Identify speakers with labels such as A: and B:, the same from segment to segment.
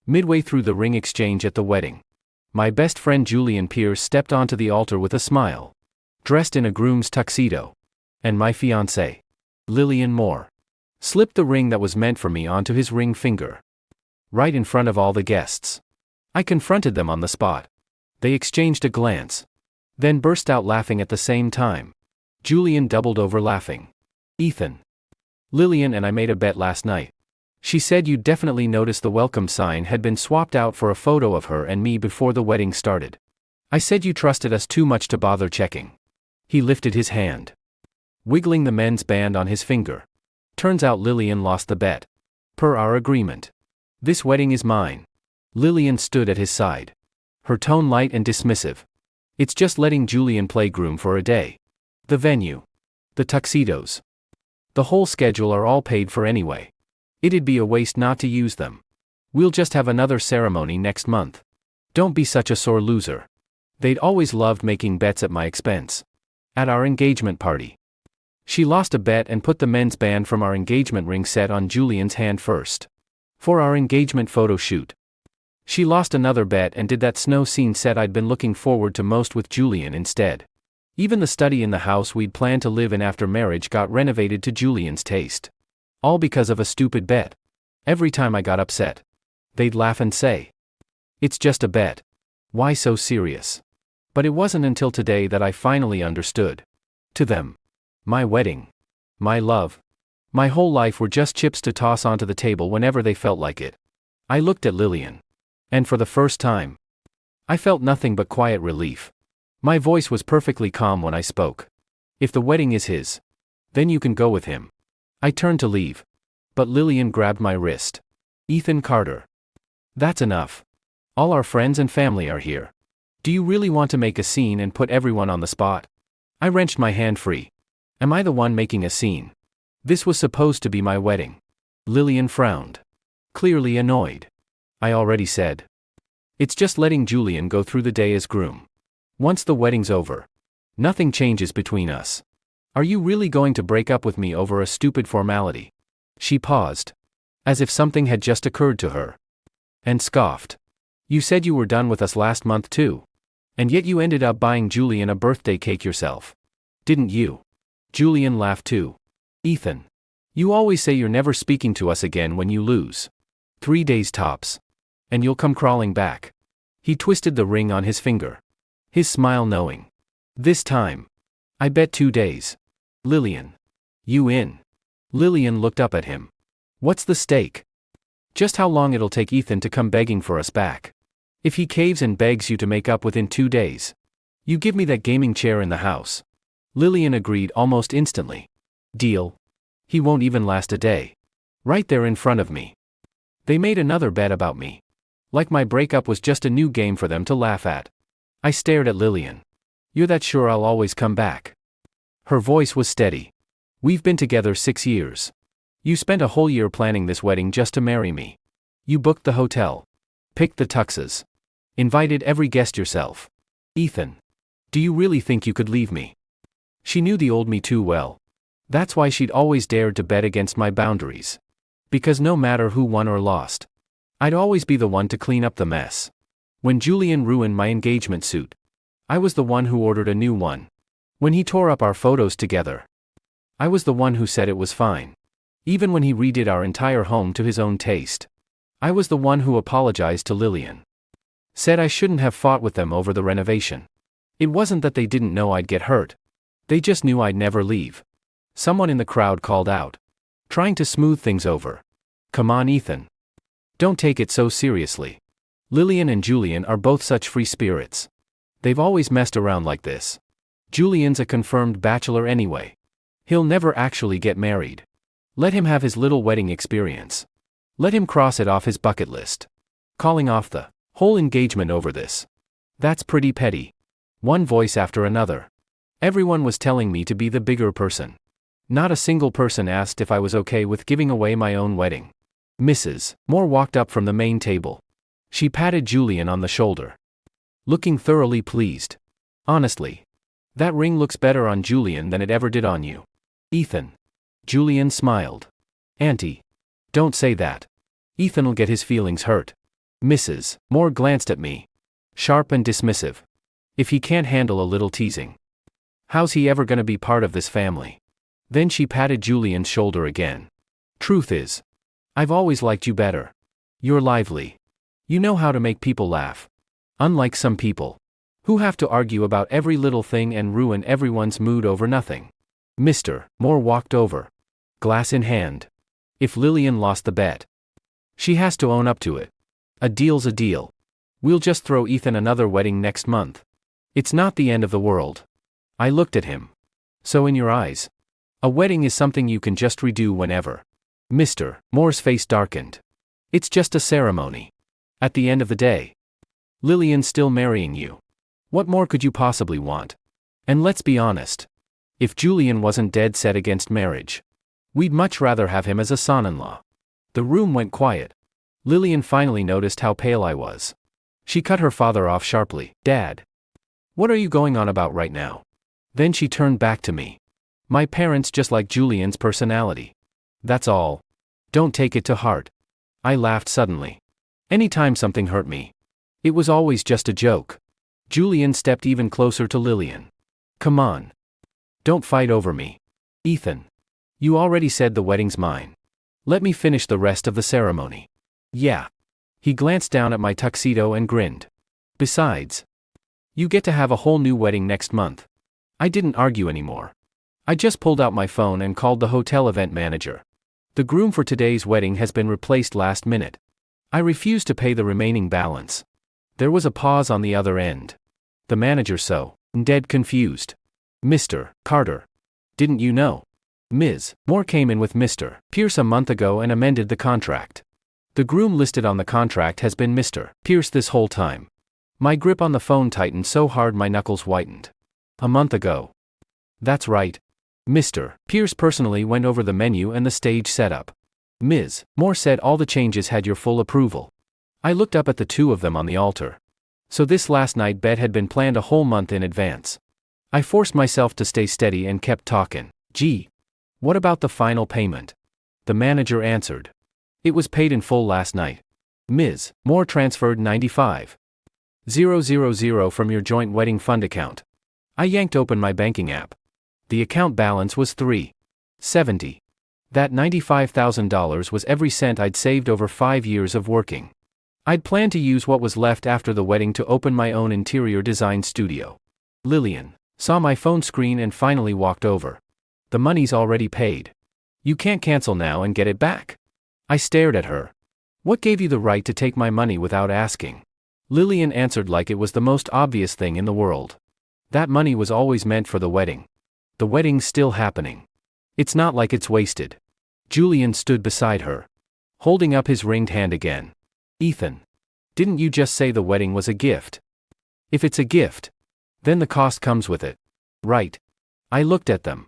A: Midway through the ring exchange at the wedding, my best friend Julian Pierce stepped onto the altar with a smile, dressed in a groom's tuxedo, and my fiancée, Lillian Moore, slipped the ring that was meant for me onto his ring finger, right in front of all the guests. I confronted them on the spot. They exchanged a glance, then burst out laughing at the same time. Julian doubled over laughing. Ethan, Lillian and I made a bet last night. She said you'd definitely notice the welcome sign had been swapped out for a photo of her and me before the wedding started. I said you trusted us too much to bother checking. He lifted his hand, wiggling the men's band on his finger. Turns out Lillian lost the bet. Per our agreement. This wedding is mine. Lillian stood at his side, her tone light and dismissive. It's just letting Julian play groom for a day. The venue, the tuxedos, the whole schedule are all paid for anyway. It'd be a waste not to use them. We'll just have another ceremony next month. Don't be such a sore loser. They'd always loved making bets at my expense. At our engagement party, she lost a bet and put the men's band from our engagement ring set on Julian's hand first. For our engagement photo shoot, she lost another bet and did that snow scene set I'd been looking forward to most with Julian instead. Even the study in the house we'd planned to live in after marriage got renovated to Julian's taste. All because of a stupid bet. Every time I got upset, they'd laugh and say, "It's just a bet. Why so serious?" But it wasn't until today that I finally understood. To them, my wedding, my love, my whole life were just chips to toss onto the table whenever they felt like it. I looked at Lillian, and for the first time, I felt nothing but quiet relief. My voice was perfectly calm when I spoke. If the wedding is his, then you can go with him. I turned to leave, but Lillian grabbed my wrist. Ethan Carter. That's enough. All our friends and family are here. Do you really want to make a scene and put everyone on the spot? I wrenched my hand free. Am I the one making a scene? This was supposed to be my wedding. Lillian frowned, clearly annoyed. I already said. It's just letting Julian go through the day as groom. Once the wedding's over, nothing changes between us. Are you really going to break up with me over a stupid formality? She paused, as if something had just occurred to her, and scoffed. You said you were done with us last month too. And yet you ended up buying Julian a birthday cake yourself. Didn't you? Julian laughed too. Ethan, you always say you're never speaking to us again when you lose. 3 days tops. And you'll come crawling back. He twisted the ring on his finger, his smile knowing. This time, I bet 2 days. Lillian. You in? Lillian looked up at him. What's the stake? Just how long it'll take Ethan to come begging for us back. If he caves and begs you to make up within 2 days, you give me that gaming chair in the house. Lillian agreed almost instantly. Deal. He won't even last a day. Right there in front of me. They made another bet about me. Like my breakup was just a new game for them to laugh at. I stared at Lillian. You're that sure I'll always come back? Her voice was steady. We've been together 6 years. You spent a whole year planning this wedding just to marry me. You booked the hotel, picked the tuxes, invited every guest yourself. Ethan, do you really think you could leave me? She knew the old me too well. That's why she'd always dared to bet against my boundaries. Because no matter who won or lost, I'd always be the one to clean up the mess. When Julian ruined my engagement suit, I was the one who ordered a new one. When he tore up our photos together, I was the one who said it was fine. Even when he redid our entire home to his own taste, I was the one who apologized to Lillian. Said I shouldn't have fought with them over the renovation. It wasn't that they didn't know I'd get hurt. They just knew I'd never leave. Someone in the crowd called out, trying to smooth things over. Come on, Ethan. Don't take it so seriously. Lillian and Julian are both such free spirits. They've always messed around like this. Julian's a confirmed bachelor anyway. He'll never actually get married. Let him have his little wedding experience. Let him cross it off his bucket list. Calling off the whole engagement over this. That's pretty petty. One voice after another. Everyone was telling me to be the bigger person. Not a single person asked if I was okay with giving away my own wedding. Mrs. Moore walked up from the main table. She patted Julian on the shoulder, looking thoroughly pleased. Honestly, that ring looks better on Julian than it ever did on you, Ethan. Julian smiled. Auntie, don't say that. Ethan'll get his feelings hurt. Mrs. Moore glanced at me. Sharp and dismissive. If he can't handle a little teasing, how's he ever gonna be part of this family? Then she patted Julian's shoulder again. Truth is, I've always liked you better. You're lively. You know how to make people laugh. Unlike some people, who have to argue about every little thing and ruin everyone's mood over nothing. Mr. Moore walked over, glass in hand. If Lillian lost the bet, she has to own up to it. A deal's a deal. We'll just throw Ethan another wedding next month. It's not the end of the world. I looked at him. So in your eyes, a wedding is something you can just redo whenever. Mr. Moore's face darkened. It's just a ceremony. At the end of the day, Lillian's still marrying you. What more could you possibly want? And let's be honest. If Julian wasn't dead set against marriage, we'd much rather have him as a son-in-law. The room went quiet. Lillian finally noticed how pale I was. She cut her father off sharply. Dad, what are you going on about right now? Then she turned back to me. My parents just like Julian's personality. That's all. Don't take it to heart. I laughed suddenly. Anytime something hurt me, it was always just a joke. Julian stepped even closer to Lillian. Come on. Don't fight over me. Ethan, you already said the wedding's mine. Let me finish the rest of the ceremony. Yeah. He glanced down at my tuxedo and grinned. Besides, you get to have a whole new wedding next month. I didn't argue anymore. I just pulled out my phone and called the hotel event manager. The groom for today's wedding has been replaced last minute. I refused to pay the remaining balance. There was a pause on the other end. The manager so dead confused. Mr. Carter, didn't you know? Ms. Moore came in with Mr. Pierce a month ago and amended the contract. The groom listed on the contract has been Mr. Pierce this whole time. My grip on the phone tightened so hard my knuckles whitened. A month ago. That's right. Mr. Pierce personally went over the menu and the stage setup. Ms. Moore said all the changes had your full approval. I looked up at the two of them on the altar. So this last night bet had been planned a whole month in advance. I forced myself to stay steady and kept talking. Gee, what about the final payment? The manager answered. It was paid in full last night. Ms. Moore transferred $95,000 from your joint wedding fund account. I yanked open my banking app. The account balance was $370,000. That $95,000 was every cent I'd saved over 5 years of working. I'd planned to use what was left after the wedding to open my own interior design studio. Lillian saw my phone screen and finally walked over. The money's already paid. You can't cancel now and get it back. I stared at her. What gave you the right to take my money without asking? Lillian answered like it was the most obvious thing in the world. That money was always meant for the wedding. The wedding's still happening. It's not like it's wasted. Julian stood beside her, holding up his ringed hand again. Ethan, didn't you just say the wedding was a gift? If it's a gift, then the cost comes with it. Right. I looked at them,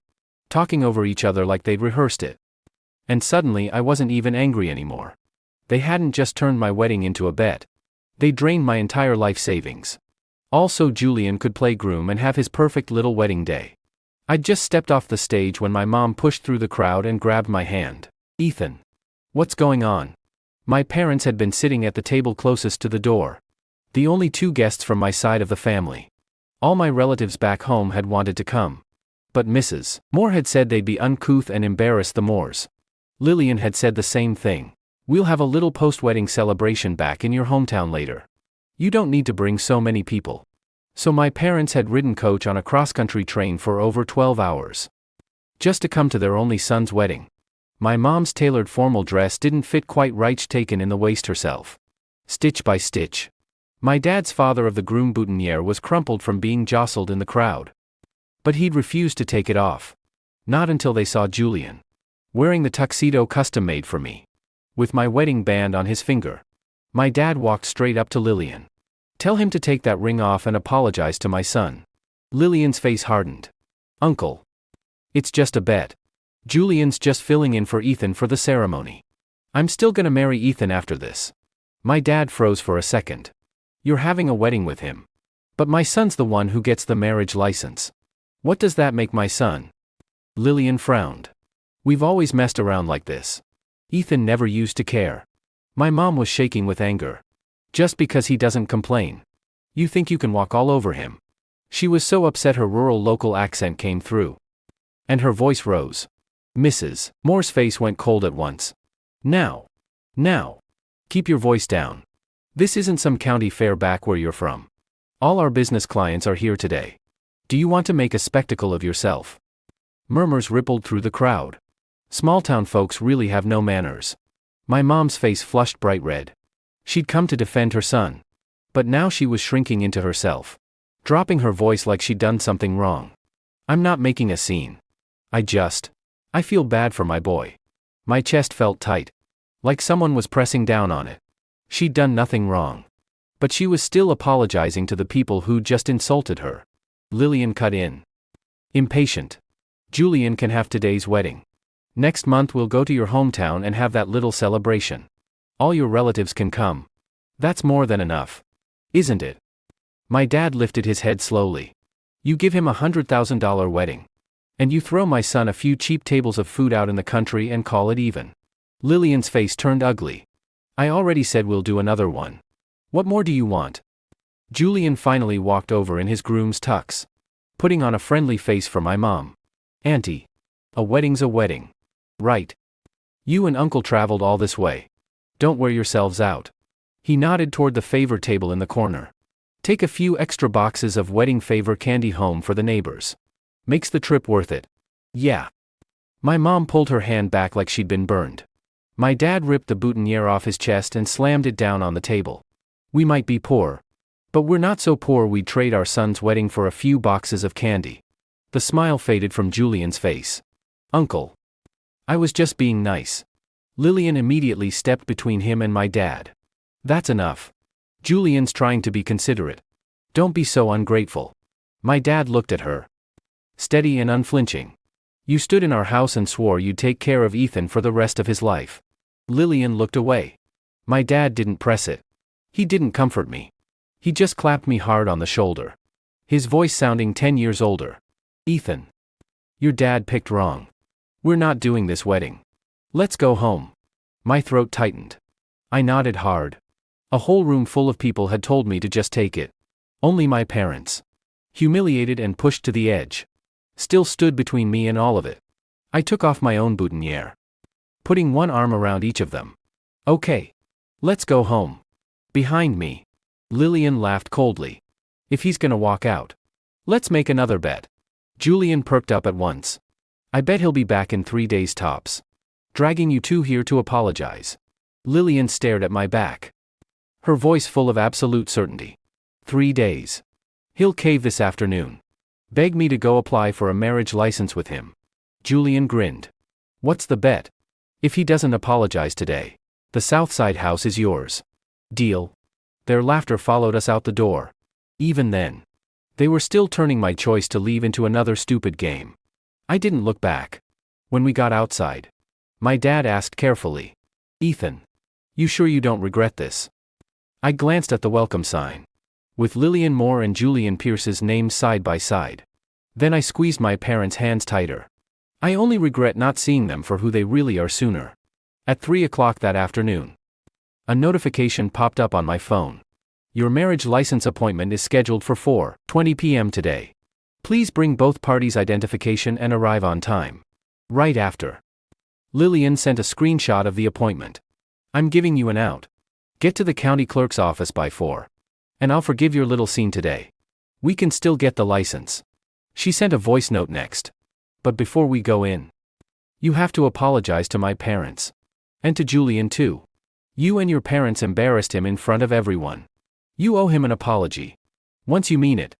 A: talking over each other like they'd rehearsed it. And suddenly I wasn't even angry anymore. They hadn't just turned my wedding into a bet. They drained my entire life savings. Also, Julian could play groom and have his perfect little wedding day. I'd just stepped off the stage when my mom pushed through the crowd and grabbed my hand. Ethan, what's going on? My parents had been sitting at the table closest to the door. The only two guests from my side of the family. All my relatives back home had wanted to come. But Mrs. Moore had said they'd be uncouth and embarrass the Moores. Lillian had said the same thing. We'll have a little post-wedding celebration back in your hometown later. You don't need to bring so many people. So my parents had ridden coach on a cross-country train for over 12 hours. Just to come to their only son's wedding. My mom's tailored formal dress didn't fit quite right, taken in the waist herself. Stitch by stitch. My dad's father of the groom boutonniere was crumpled from being jostled in the crowd. But he'd refused to take it off. Not until they saw Julian, wearing the tuxedo custom-made for me, with my wedding band on his finger. My dad walked straight up to Lillian. Tell him to take that ring off and apologize to my son. Lillian's face hardened. Uncle. It's just a bet. Julian's just filling in for Ethan for the ceremony. I'm still gonna marry Ethan after this. My dad froze for a second. You're having a wedding with him. But my son's the one who gets the marriage license. What does that make my son? Lillian frowned. We've always messed around like this. Ethan never used to care. My mom was shaking with anger. Just because he doesn't complain. You think you can walk all over him. She was so upset her rural local accent came through. And her voice rose. Mrs. Moore's face went cold at once. Now. Keep your voice down. This isn't some county fair back where you're from. All our business clients are here today. Do you want to make a spectacle of yourself? Murmurs rippled through the crowd. Small-town folks really have no manners. My mom's face flushed bright red. She'd come to defend her son. But now she was shrinking into herself, dropping her voice like she'd done something wrong. I'm not making a scene. I feel bad for my boy. My chest felt tight, like someone was pressing down on it. She'd done nothing wrong. But she was still apologizing to the people who'd just insulted her. Lillian cut in. Impatient. Julian can have today's wedding. Next month we'll go to your hometown and have that little celebration. All your relatives can come. That's more than enough. Isn't it? My dad lifted his head slowly. You give him $100,000 wedding. And you throw my son a few cheap tables of food out in the country and call it even. Lillian's face turned ugly. I already said we'll do another one. What more do you want? Julian finally walked over in his groom's tux, putting on a friendly face for my mom. Auntie. A wedding's a wedding. Right. You and Uncle traveled all this way. Don't wear yourselves out. He nodded toward the favor table in the corner. Take a few extra boxes of wedding favor candy home for the neighbors. Makes the trip worth it. Yeah. My mom pulled her hand back like she'd been burned. My dad ripped the boutonniere off his chest and slammed it down on the table. We might be poor, but we're not so poor we'd trade our son's wedding for a few boxes of candy. The smile faded from Julian's face. Uncle. I was just being nice. Lillian immediately stepped between him and my dad. That's enough. Julian's trying to be considerate. Don't be so ungrateful. My dad looked at her. Steady and unflinching. You stood in our house and swore you'd take care of Ethan for the rest of his life. Lillian looked away. My dad didn't press it. He didn't comfort me. He just clapped me hard on the shoulder. His voice sounding 10 years older. Ethan. Your dad picked wrong. We're not doing this wedding. Let's go home. My throat tightened. I nodded hard. A whole room full of people had told me to just take it. Only my parents, humiliated and pushed to the edge, still stood between me and all of it. I took off my own boutonniere, putting one arm around each of them. Okay. Let's go home. Behind me. Lillian laughed coldly. If he's gonna walk out, let's make another bet. Julian perked up at once. I bet he'll be back in 3 days tops. Dragging you two here to apologize. Lillian stared at my back, her voice full of absolute certainty. 3 days. He'll cave this afternoon. Beg me to go apply for a marriage license with him. Julian grinned. What's the bet? If he doesn't apologize today, the Southside house is yours. Deal? Their laughter followed us out the door. Even then, they were still turning my choice to leave into another stupid game. I didn't look back. When we got outside, my dad asked carefully, Ethan, you sure you don't regret this? I glanced at the welcome sign, with Lillian Moore and Julian Pierce's names side by side. Then I squeezed my parents' hands tighter. I only regret not seeing them for who they really are sooner. At 3 o'clock that afternoon, a notification popped up on my phone. Your marriage license appointment is scheduled for 4:20 p.m. today. Please bring both parties' identification and arrive on time. Right after. Lillian sent a screenshot of the appointment. I'm giving you an out. Get to the county clerk's office by 4. And I'll forgive your little scene today. We can still get the license. She sent a voice note next. But before we go in, you have to apologize to my parents. And to Julian too. You and your parents embarrassed him in front of everyone. You owe him an apology. Once you mean it,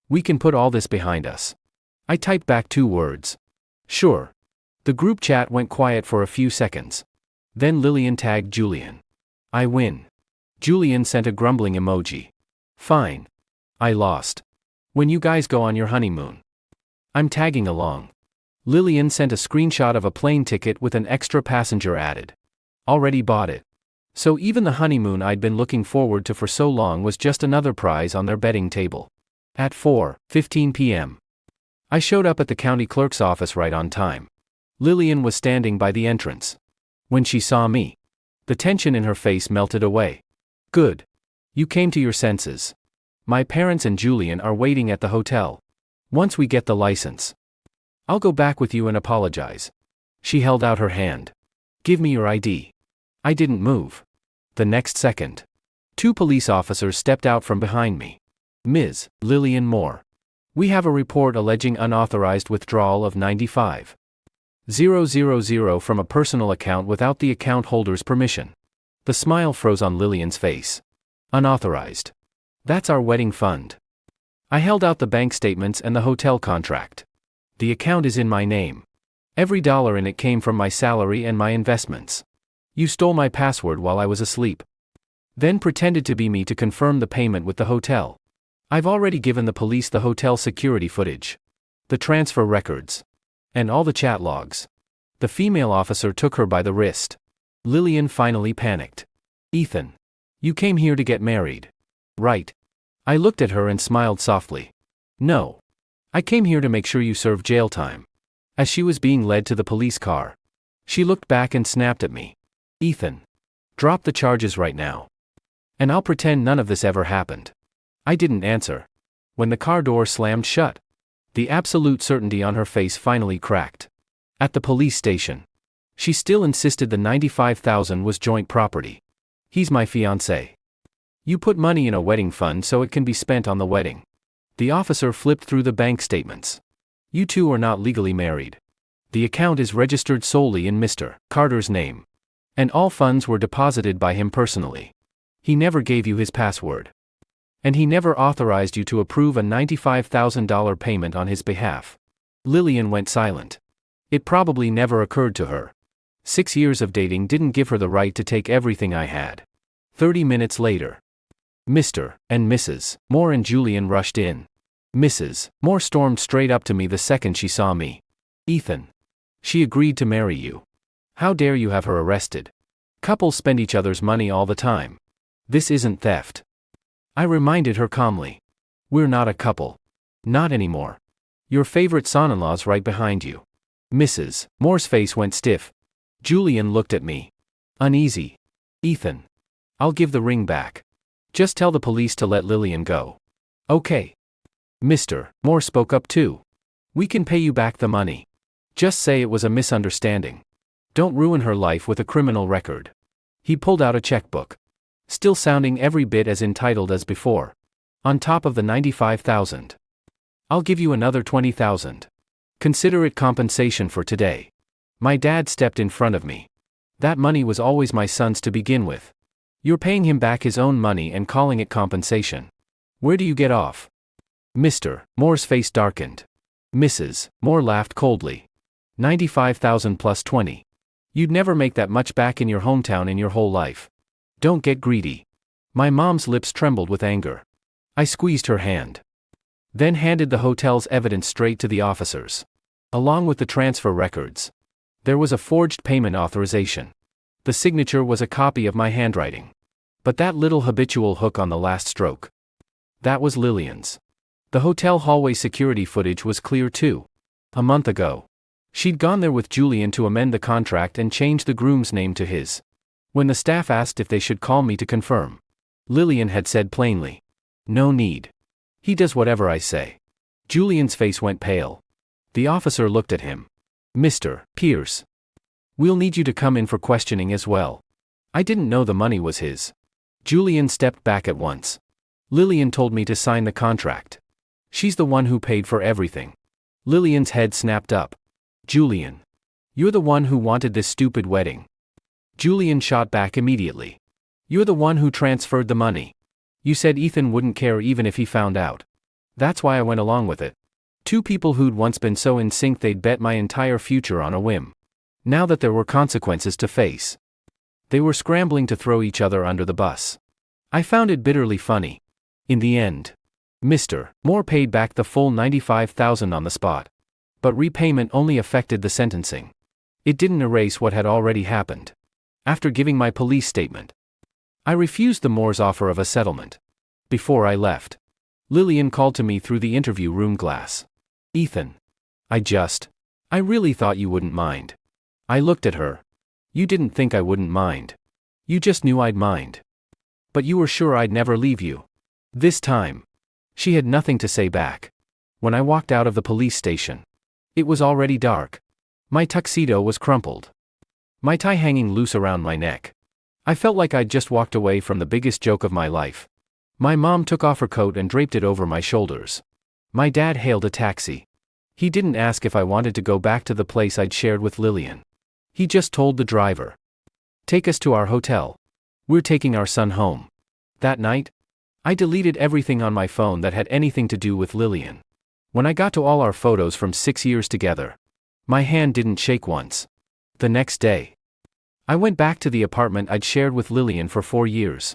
A: we can put all this behind us. I typed back 2 words. Sure. The group chat went quiet for a few seconds. Then Lillian tagged Julian. I win. Julian sent a grumbling emoji. Fine. I lost. When you guys go on your honeymoon, I'm tagging along. Lillian sent a screenshot of a plane ticket with an extra passenger added. Already bought it. So even the honeymoon I'd been looking forward to for so long was just another prize on their betting table. At 4:15 p.m. I showed up at the county clerk's office right on time. Lillian was standing by the entrance. When she saw me, the tension in her face melted away. Good. You came to your senses. My parents and Julian are waiting at the hotel. Once we get the license, I'll go back with you and apologize. She held out her hand. Give me your ID. I didn't move. The next second, 2 police officers stepped out from behind me. Ms. Lillian Moore. We have a report alleging unauthorized withdrawal of $95,000 from a personal account without the account holder's permission. The smile froze on Lillian's face. Unauthorized. That's our wedding fund. I held out the bank statements and the hotel contract. The account is in my name. Every dollar in it came from my salary and my investments. You stole my password while I was asleep. Then pretended to be me to confirm the payment with the hotel. I've already given the police the hotel security footage, the transfer records, and all the chat logs. The female officer took her by the wrist. Lillian finally panicked. Ethan, you came here to get married, right? I looked at her and smiled softly. No. I came here to make sure you serve jail time. As she was being led to the police car, she looked back and snapped at me. Ethan, drop the charges right now. And I'll pretend none of this ever happened. I didn't answer. When the car door slammed shut, the absolute certainty on her face finally cracked. At the police station, she still insisted the $95,000 was joint property. He's my fiancé. You put money in a wedding fund so it can be spent on the wedding. The officer flipped through the bank statements. You two are not legally married. The account is registered solely in Mr. Carter's name. And all funds were deposited by him personally. He never gave you his password. And he never authorized you to approve a $95,000 payment on his behalf. Lillian went silent. It probably never occurred to her. 6 years of dating didn't give her the right to take everything I had. 30 minutes later, Mr. and Mrs. Moore and Julian rushed in. Mrs. Moore stormed straight up to me the second she saw me. Ethan. She agreed to marry you. How dare you have her arrested? Couples spend each other's money all the time. This isn't theft. I reminded her calmly. We're not a couple. Not anymore. Your favorite son-in-law's right behind you. Mrs. Moore's face went stiff. Julian looked at me. Uneasy. Ethan. I'll give the ring back. Just tell the police to let Lillian go. Okay. Mr. Moore spoke up too. We can pay you back the money. Just say it was a misunderstanding. Don't ruin her life with a criminal record. He pulled out a checkbook. Still sounding every bit as entitled as before. On top of the $95,000. I'll give you another $20,000. Consider it compensation for today. My dad stepped in front of me. That money was always my son's to begin with. You're paying him back his own money and calling it compensation. Where do you get off? Mr. Moore's face darkened. Mrs. Moore laughed coldly. $95,000 plus 20. You'd never make that much back in your hometown in your whole life. Don't get greedy. My mom's lips trembled with anger. I squeezed her hand. Then handed the hotel's evidence straight to the officers. Along with the transfer records. There was a forged payment authorization. The signature was a copy of my handwriting. But that little habitual hook on the last stroke. That was Lillian's. The hotel hallway security footage was clear too. A month ago. She'd gone there with Julian to amend the contract and change the groom's name to his. When the staff asked if they should call me to confirm, Lillian had said plainly, no need. He does whatever I say. Julian's face went pale. The officer looked at him. Mr. Pierce. We'll need you to come in for questioning as well. I didn't know the money was his. Julian stepped back at once. Lillian told me to sign the contract. She's the one who paid for everything. Lillian's head snapped up. Julian. You're the one who wanted this stupid wedding. Julian shot back immediately. You're the one who transferred the money. You said Ethan wouldn't care even if he found out. That's why I went along with it. 2 people who'd once been so in sync they'd bet my entire future on a whim. Now that there were consequences to face, they were scrambling to throw each other under the bus. I found it bitterly funny. In the end, Mr. Moore paid back the full $95,000 on the spot. But repayment only affected the sentencing. It didn't erase what had already happened. After giving my police statement, I refused the Moore's offer of a settlement. Before I left, Lillian called to me through the interview room glass. Ethan. I really thought you wouldn't mind. I looked at her. You didn't think I wouldn't mind. You just knew I'd mind. But you were sure I'd never leave you. This time. She had nothing to say back. When I walked out of the police station, it was already dark. My tuxedo was crumpled, my tie hanging loose around my neck. I felt like I'd just walked away from the biggest joke of my life. My mom took off her coat and draped it over my shoulders. My dad hailed a taxi. He didn't ask if I wanted to go back to the place I'd shared with Lillian. He just told the driver, "Take us to our hotel. We're taking our son home." That night, I deleted everything on my phone that had anything to do with Lillian. When I got to all our photos from 6 years together, my hand didn't shake once. The next day, I went back to the apartment I'd shared with Lillian for 4 years.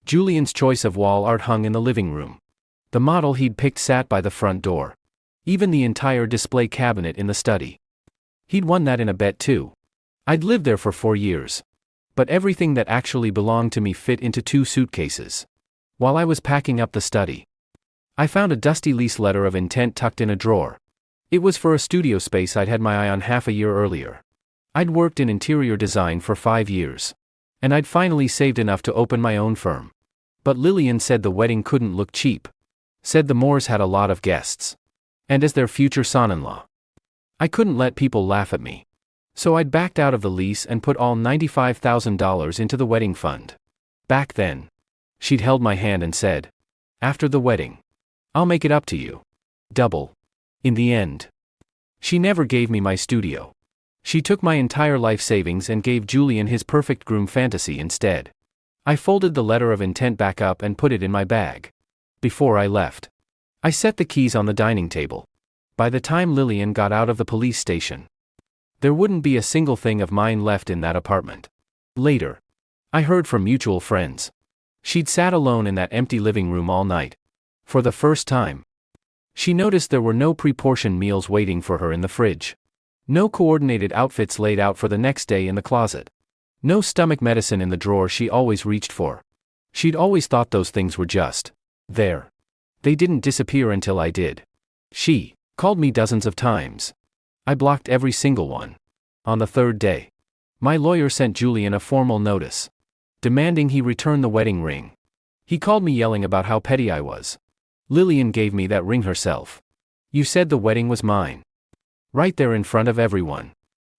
A: Julian's choice of wall art hung in the living room. The model he'd picked sat by the front door. Even the entire display cabinet in the study. He'd won that in a bet too. I'd lived there for 4 years. But everything that actually belonged to me fit into 2 suitcases. While I was packing up the study, I found a dusty lease letter of intent tucked in a drawer. It was for a studio space I'd had my eye on half a year earlier. I'd worked in interior design for 5 years. And I'd finally saved enough to open my own firm. But Lillian said the wedding couldn't look cheap. Said the Moores had a lot of guests. And as their future son-in-law, I couldn't let people laugh at me. So I'd backed out of the lease and put all $95,000 into the wedding fund. Back then, she'd held my hand and said, "After the wedding, I'll make it up to you. Double." In the end, she never gave me my studio. She took my entire life savings and gave Julian his perfect groom fantasy instead. I folded the letter of intent back up and put it in my bag. Before I left, I set the keys on the dining table. By the time Lillian got out of the police station, there wouldn't be a single thing of mine left in that apartment. Later, I heard from mutual friends. She'd sat alone in that empty living room all night. For the first time, she noticed there were no pre-portioned meals waiting for her in the fridge. No coordinated outfits laid out for the next day in the closet. No stomach medicine in the drawer she always reached for. She'd always thought those things were just there. They didn't disappear until I did. She called me dozens of times. I blocked every single one. On the 3rd day, my lawyer sent Julian a formal notice, demanding he return the wedding ring. He called me yelling about how petty I was. Lillian gave me that ring herself. "You said the wedding was mine." Right there in front of everyone.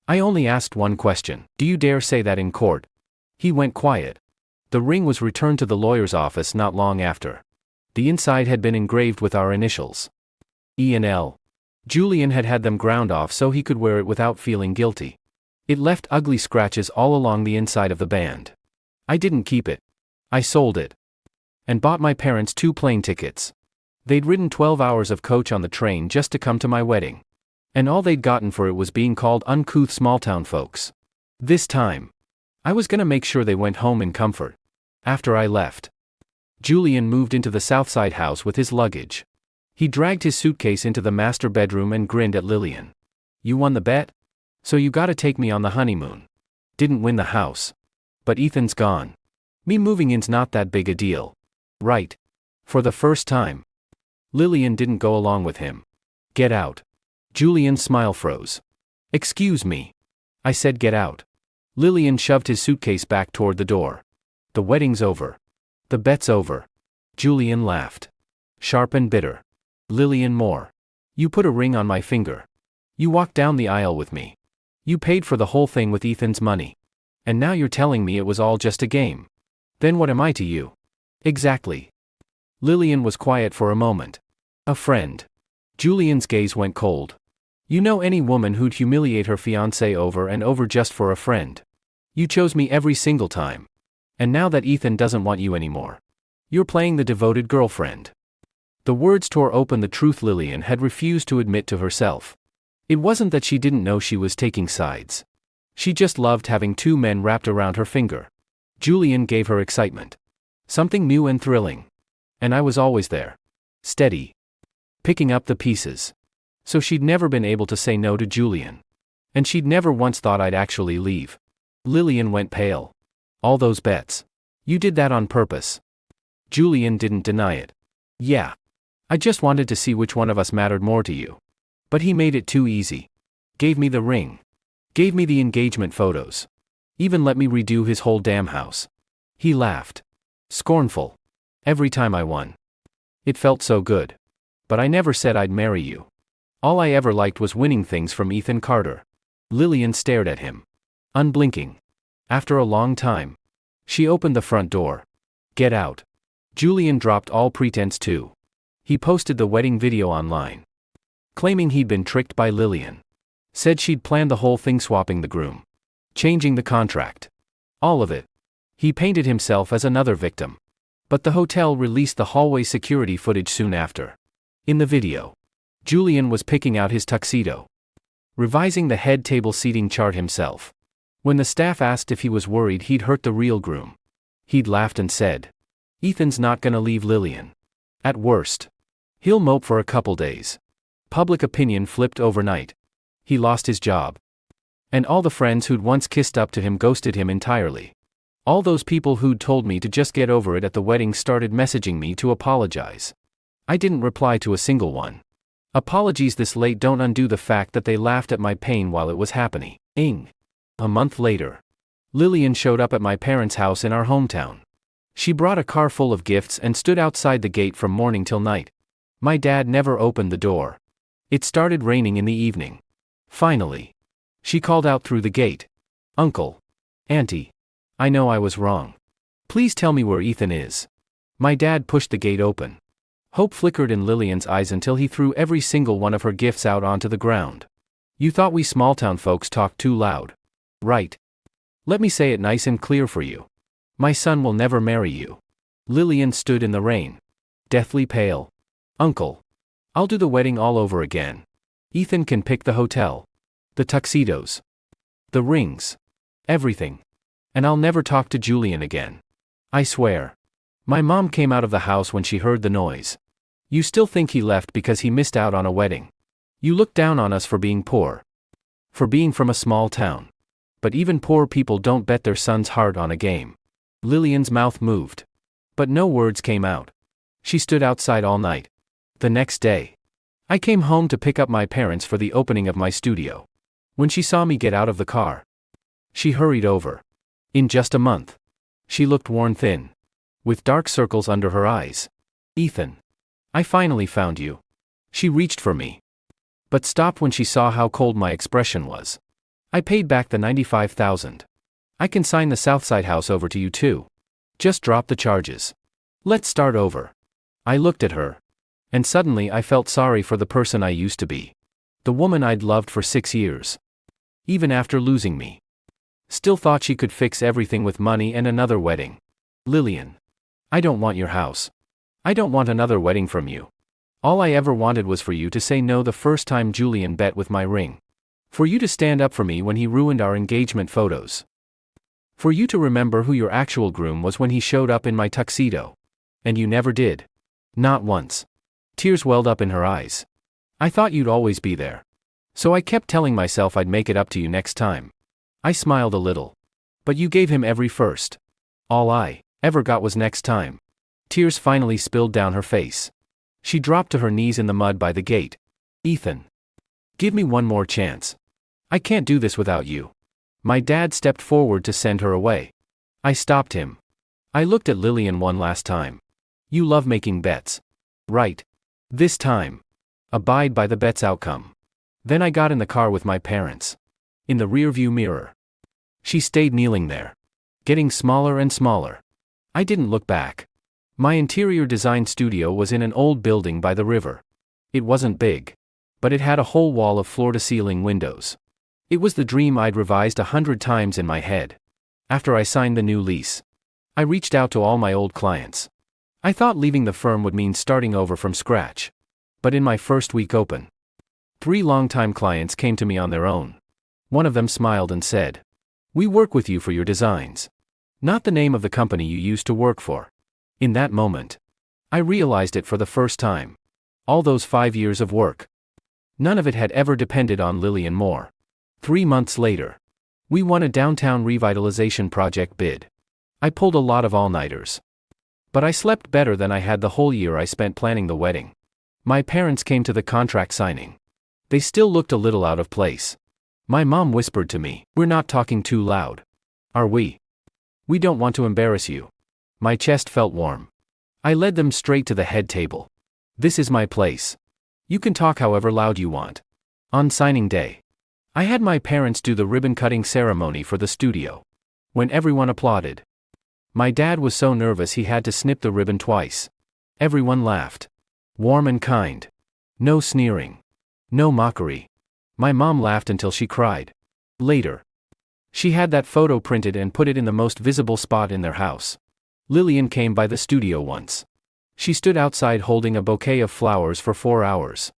A: I only asked one question: "Do you dare say that in court?" He went quiet. The ring was returned to the lawyer's office not long after. The inside had been engraved with our initials, E and L. Julian had had them ground off so he could wear it without feeling guilty. It left ugly scratches all along the inside of the band. I didn't keep it. I sold it. And bought my parents 2 plane tickets. They'd ridden 12 hours of coach on the train just to come to my wedding. And all they'd gotten for it was being called uncouth small-town folks. This time, I was gonna make sure they went home in comfort. After I left, Julian moved into the Southside house with his luggage. He dragged his suitcase into the master bedroom and grinned at Lillian. "You won the bet? So you gotta take me on the honeymoon." Didn't win the house. But Ethan's gone. Me moving in's not that big a deal. Right. For the first time. Lillian didn't go along with him. "Get out." Julian's smile froze. "Excuse me." I said get out. Lillian shoved his suitcase back toward the door. "The wedding's over. The bet's over." Julian laughed. Sharp and bitter. "Lillian Moore. You put a ring on my finger. You walked down the aisle with me. You paid for the whole thing with Ethan's money. And now you're telling me it was all just a game. Then what am I to you?" "Exactly." Lillian was quiet for a moment. "A friend." Julian's gaze went cold. "You know any woman who'd humiliate her fiancé over and over just for a friend? You chose me every single time. And now that Ethan doesn't want you anymore, you're playing the devoted girlfriend." The words tore open the truth Lillian had refused to admit to herself. It wasn't that she didn't know she was taking sides. She just loved having 2 men wrapped around her finger. Julian gave her excitement. Something new and thrilling. And I was always there. Steady. Picking up the pieces. So she'd never been able to say no to Julian. And she'd never once thought I'd actually leave. Lillian went pale. "All those bets. You did that on purpose." Julian didn't deny it. "Yeah. I just wanted to see which one of us mattered more to you. But he made it too easy. Gave me the ring. Gave me the engagement photos. Even let me redo his whole damn house." He laughed. Scornful. Every time I won. It felt so good. But I never said I'd marry you. All I ever liked was winning things from Ethan Carter. Lillian stared at him, unblinking. After a long time, she opened the front door. Get out. Julian dropped all pretense too. He posted the wedding video online, claiming he'd been tricked by Lillian. Said she'd planned the whole thing, swapping the groom, changing the contract. All of it. He painted himself as another victim. But the hotel released the hallway security footage soon after. In the video, Julian was picking out his tuxedo, revising the head table seating chart himself. When the staff asked if he was worried he'd hurt the real groom, he'd laughed and said, "Ethan's not gonna leave Lillian. At worst, he'll mope for a couple days." Public opinion flipped overnight. He lost his job. And all the friends who'd once kissed up to him ghosted him entirely. All those people who'd told me to just get over it at the wedding started messaging me to apologize. I didn't reply to a single one. Apologies this late don't undo the fact that they laughed at my pain while it was happening. A month later, Lillian showed up at my parents' house in our hometown. She brought a car full of gifts and stood outside the gate from morning till night. My dad never opened the door. It started raining in the evening. Finally, she called out through the gate, "Uncle, Auntie, I know I was wrong. Please tell me where Ethan is." My dad pushed the gate open. Hope flickered in Lillian's eyes until he threw every single one of her gifts out onto the ground. "You thought we small-town folks talked too loud, right? Let me say it nice and clear for you. My son will never marry you." Lillian stood in the rain, deathly pale. "Uncle, I'll do the wedding all over again. Ethan can pick the hotel, the tuxedos, the rings, everything. And I'll never talk to Julian again. I swear." My mom came out of the house when she heard the noise. "You still think he left because he missed out on a wedding? You look down on us for being poor. For being from a small town. But even poor people don't bet their son's heart on a game." Lillian's mouth moved, but no words came out. She stood outside all night. The next day, I came home to pick up my parents for the opening of my studio. When she saw me get out of the car, she hurried over. In just a month, she looked worn thin, with dark circles under her eyes. "Ethan, I finally found you." She reached for me, but stopped when she saw how cold my expression was. "I paid back the $95,000. I can sign the Southside house over to you too. Just drop the charges. Let's start over." I looked at her, and suddenly I felt sorry for the person I used to be. The woman I'd loved for 6 years. Even after losing me. Still thought she could fix everything with money and another wedding. "Lillian, I don't want your house. I don't want another wedding from you. All I ever wanted was for you to say no the first time Julian bet with my ring. For you to stand up for me when he ruined our engagement photos. For you to remember who your actual groom was when he showed up in my tuxedo. And you never did. Not once." Tears welled up in her eyes. "I thought you'd always be there. So I kept telling myself I'd make it up to you next time." I smiled a little. "But you gave him every first. All I ever got was next time." Tears finally spilled down her face. She dropped to her knees in the mud by the gate. "Ethan, give me one more chance. I can't do this without you." My dad stepped forward to send her away. I stopped him. I looked at Lillian one last time. "You love making bets, right? This time, abide by the bet's outcome." Then I got in the car with my parents. In the rearview mirror, she stayed kneeling there, getting smaller and smaller. I didn't look back. My interior design studio was in an old building by the river. It wasn't big, but it had a whole wall of floor-to-ceiling windows. It was the dream I'd revised 100 times in my head. After I signed the new lease, I reached out to all my old clients. I thought leaving the firm would mean starting over from scratch. But in my first week open, 3 longtime clients came to me on their own. One of them smiled and said, "We work with you for your designs. Not the name of the company you used to work for." In that moment, I realized it for the first time. All those 5 years of work, none of it had ever depended on Lillian more. 3 months later, we won a downtown revitalization project bid. I pulled a lot of all-nighters. But I slept better than I had the whole year I spent planning the wedding. My parents came to the contract signing. They still looked a little out of place. My mom whispered to me, "We're not talking too loud. Are we? We don't want to embarrass you." My chest felt warm. I led them straight to the head table. This is my place. You can talk however loud you want. On signing day, I had my parents do the ribbon-cutting ceremony for the studio. When everyone applauded, my dad was so nervous he had to snip the ribbon twice. Everyone laughed. Warm and kind. No sneering. No mockery. My mom laughed until she cried. Later, she had that photo printed and put it in the most visible spot in their house. Lillian came by the studio once. She stood outside holding a bouquet of flowers for 4 hours.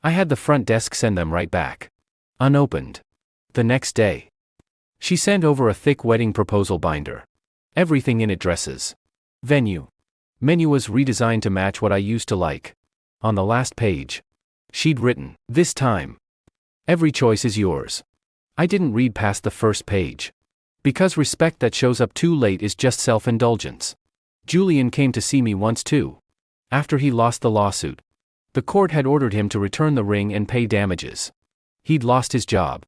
A: I had the front desk send them right back. Unopened. The next day, she sent over a thick wedding proposal binder. Everything in it: dresses, venue, menu was redesigned to match what I used to like. On the last page, she'd written, "This time, every choice is yours." I didn't read past the first page. Because respect that shows up too late is just self-indulgence. Julian came to see me once too. After he lost the lawsuit, the court had ordered him to return the ring and pay damages. He'd lost his job,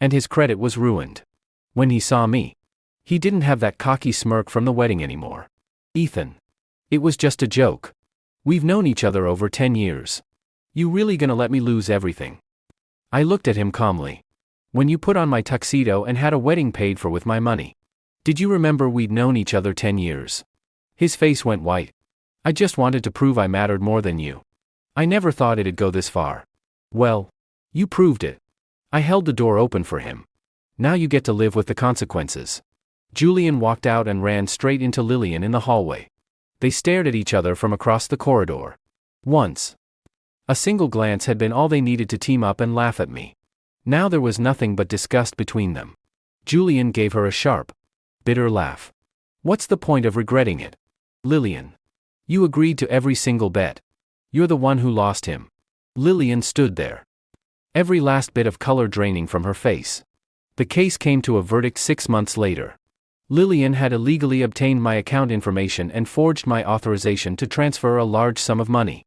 A: and his credit was ruined. When he saw me, he didn't have that cocky smirk from the wedding anymore. "Ethan, it was just a joke. We've known each other over 10 years. You really gonna let me lose everything?" I looked at him calmly. "When you put on my tuxedo and had a wedding paid for with my money, did you remember we'd known each other 10 years? His face went white. "I just wanted to prove I mattered more than you. I never thought it'd go this far." "Well, you proved it." I held the door open for him. "Now you get to live with the consequences." Julian walked out and ran straight into Lillian in the hallway. They stared at each other from across the corridor. Once, a single glance had been all they needed to team up and laugh at me. Now there was nothing but disgust between them. Julian gave her a sharp, bitter laugh. "What's the point of regretting it? Lillian, you agreed to every single bet. You're the one who lost him." Lillian stood there, every last bit of color draining from her face. The case came to a verdict 6 months later. Lillian had illegally obtained my account information and forged my authorization to transfer a large sum of money.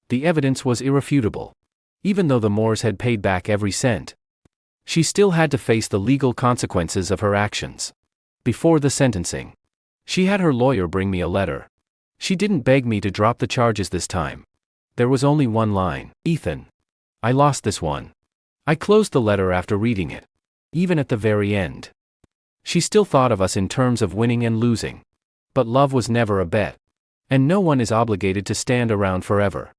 A: The evidence was irrefutable. Even though the Moores had paid back every cent, she still had to face the legal consequences of her actions. Before the sentencing, she had her lawyer bring me a letter. She didn't beg me to drop the charges this time. There was only one line: "Ethan, I lost this one." I closed the letter after reading it. Even at the very end, she still thought of us in terms of winning and losing. But love was never a bet. And no one is obligated to stand around forever,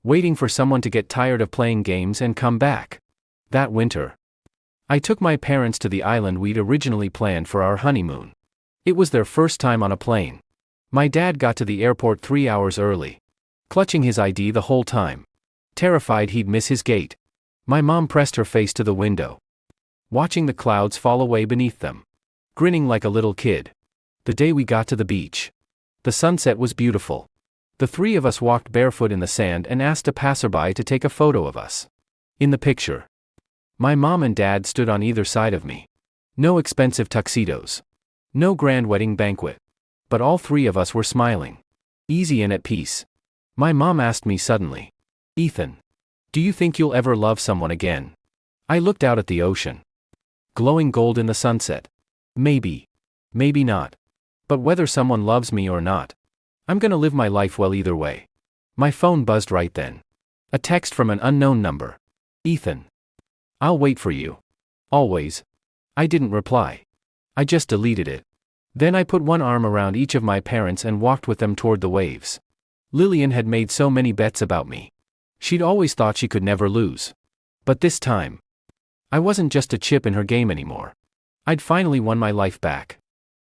A: waiting for someone to get tired of playing games and come back. That winter, I took my parents to the island we'd originally planned for our honeymoon. It was their first time on a plane. My dad got to the airport 3 hours early, clutching his ID the whole time, terrified he'd miss his gate. My mom pressed her face to the window, watching the clouds fall away beneath them, grinning like a little kid. The day we got to the beach, the sunset was beautiful. The three of us walked barefoot in the sand and asked a passerby to take a photo of us. In the picture, my mom and dad stood on either side of me. No expensive tuxedos, no grand wedding banquet, but all three of us were smiling, easy and at peace. My mom asked me suddenly, "Ethan, do you think you'll ever love someone again?" I looked out at the ocean, glowing gold in the sunset. Maybe. Maybe not. But whether someone loves me or not, I'm gonna live my life well either way. My phone buzzed right then. A text from an unknown number. "Ethan, I'll wait for you. Always." I didn't reply. I just deleted it. Then I put one arm around each of my parents and walked with them toward the waves. Lillian had made so many bets about me. She'd always thought she could never lose. But this time, I wasn't just a chip in her game anymore. I'd finally won my life back.